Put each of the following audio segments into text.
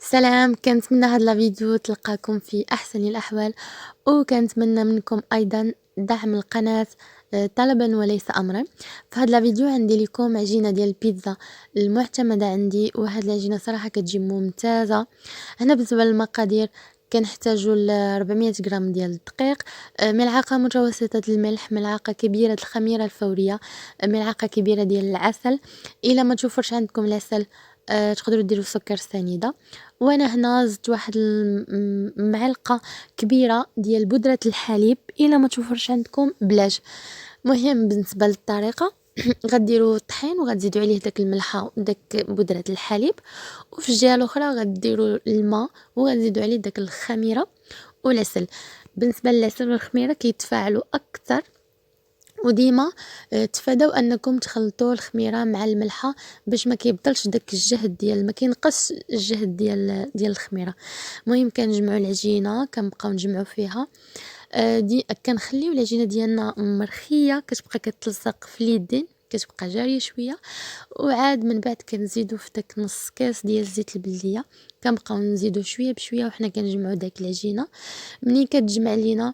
سلام، كنتمنى هاد الفيديو تلقاكم في أحسن الأحوال، وكنتمنى منكم أيضا دعم القناة طلبا وليس أمرا. في هاد الفيديو عندي لكم عجينة ديال البيتزا المعتمدة عندي، وهاد العجينة صراحة كتجي ممتازة. هنا بالنسبة للمقادير كنحتاجو 400 غرام ديال الدقيق، ملعقة متوسطة الملح، ملعقة كبيرة الخميرة الفورية، ملعقة كبيرة ديال العسل. إلا ما توفرش عندكم العسل تقدروا ديروا سكر سنيدة. وانا هنا زدت واحد معلقه كبيره ديال بودره الحليب. الا ما توفرش عندكم بلاش. مهم بالنسبه للطريقه غديروا الطحين وغتزيدوا عليه داك الملحه وداك بودره الحليب، وفي الجهه الاخرى غديروا الماء وغتزيدوا عليه داك الخميره والعسل. بالنسبه للعسل والخميره كيتفاعلوا اكثر، وديما تفاداو انكم تخلطوا الخميره مع الملحه باش ما كيبطلش داك الجهد ديال ما كينقص الجهد ديال الخميره. المهم كنجمعوا العجينه كنبقاو نجمعوا فيها دي كنخليو العجينه ديالنا مرخيه كتبقى كتلصق في اليدين، كتبقى جاريه شويه، وعاد من بعد كنزيدو في داك نص كاس ديال زيت البلديه. كنبقاو نزيدو شويه بشويه وحنا كنجمعوا داك العجينه. ملي كتجمع لينا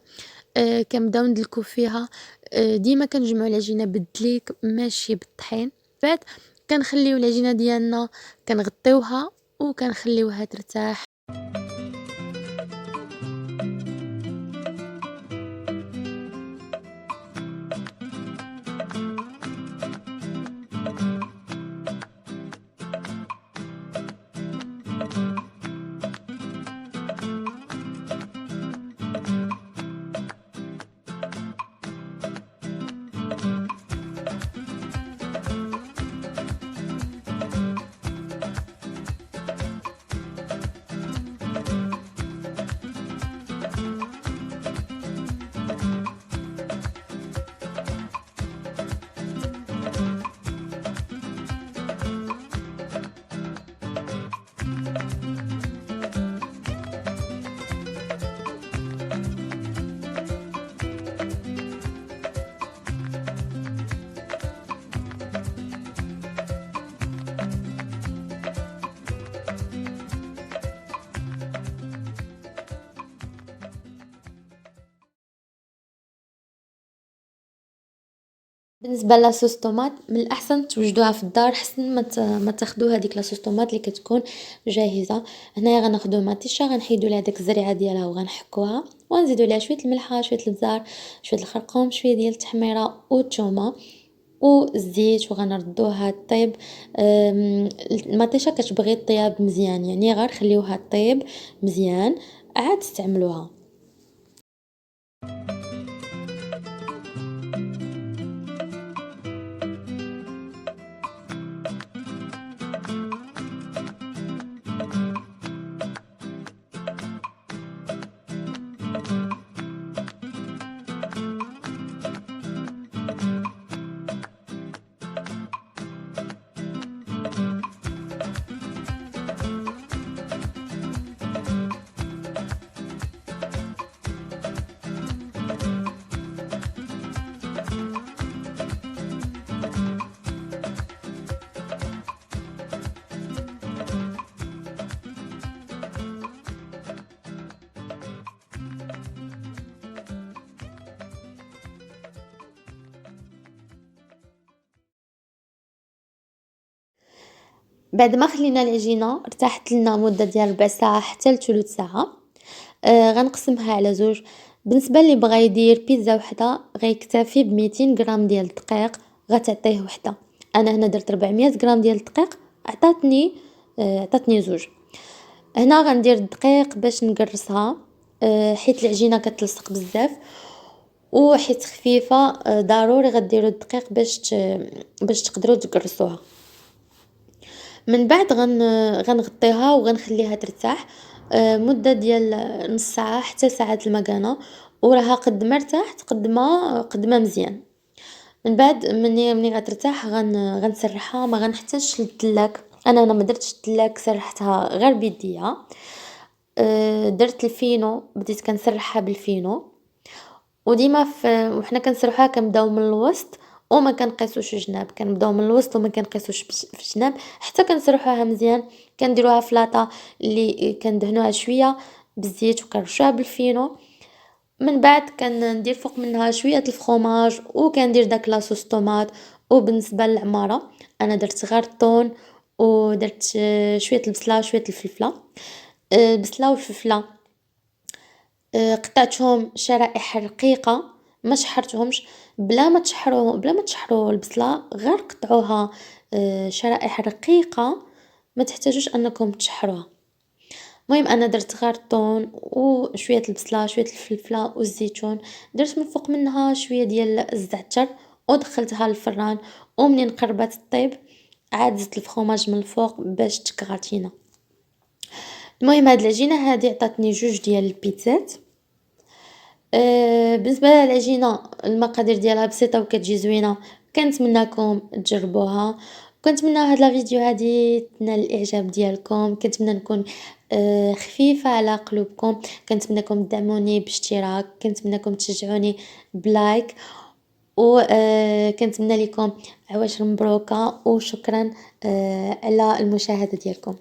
كنبداو ندلكو فيها. ديما كنجمعوا العجينه بالدليك ماشي بالطحين. بعد كنخليو العجينه ديالنا كنغطيوها وكنخليوها ترتاح. بالنسبه لاصوص طوماط من الاحسن توجدوها في الدار حسن ما تاخدوا هذيك لاصوص طوماط اللي كتكون جاهزه. هنايا غناخدو مطيشه غنحيدو لها داك الزريعه ديالها وغنحكوها ونزيدو ليها شويه الملحه شويه الابزار شويه الخرقوم شويه ديال التحميره والثومه والزيت وغنردوها طيب. المطيشه كتبغي الطياب مزيان، يعني غير خليوها طيب مزيان عاد استعملوها. بعد ما خلينا العجينه ارتاحت لنا مده ديال ربع ساعه حتى لثلث ساعه. غنقسمها على زوج. بالنسبه اللي بغى يدير بيتزا وحده غيكتفي ب 200 غرام ديال الدقيق غتعطيه وحده. انا هنا درت 400 غرام ديال الدقيق عطاتني زوج. هنا غندير الدقيق باش نقرصها حيت العجينه كتلصق بزاف، وحيت خفيفه ضروري غديروا الدقيق باش تقدروا تقرصوها. من بعد غنغطيها وغنخليها ترتاح مده ديال نص ساعه حتى ساعه المكانه، وراها قد ما ارتاحت قد ما مزيان. من بعد مني غترتاح غنسرحها. ما غنحتاجش للتلاك. انا ما درتش التلاك، سرحتها غير بيديا. درت الفينو، بديت كنسرحها بالفينو. وديما وحنا كنسرحوها كنبداو من الوسط وما كنقيسوش الجناب، كنبداو من الوسط وما كنقيسوش في الجناب حتى كنسرحوها مزيان. كنديروها في لاطة اللي كندهنوها شوية بالزيت وكنرشوها بالفينو. من بعد كندير فوق منها شوية الفخوماج وكندير داك لاصوص طوماط. وبالنسبة للعمارة انا درت غير الطون ودرت شوية البصلة وشوية الفلفلة. البصلة والفلفلة قطعتهم شرائح رقيقة، ما شحرتهمش. بلا ما تشحروا البصلة، غير قطعوها شرائح رقيقة، ما تحتاجوش انكم تشحروها. المهم انا درت غير الطون وشويه البصله شويه الفلفله والزيتون. درت من فوق منها شويه ديال الزعتر ودخلتها للفران. ومنين قربت طيب عاد زدت الفخوماج من الفوق باش تكغاتينا. المهم هاد العجينه هادي عطاتني جوج ديال البيتزات. بالنسبه للعجينه المقادير ديالها بسيطه وكتجي زوينه، كنتمنىكم تجربوها. كنتمنى هاد لا فيديو هادي تنال الاعجاب ديالكم. كنتمنى نكون خفيفه على قلوبكم. كنتمنىكم تدعموني باشتراك، كنتمنىكم تشجعوني بلايك، و كنتمنى لكم عواشر مبروكه وشكرا على المشاهده ديالكم.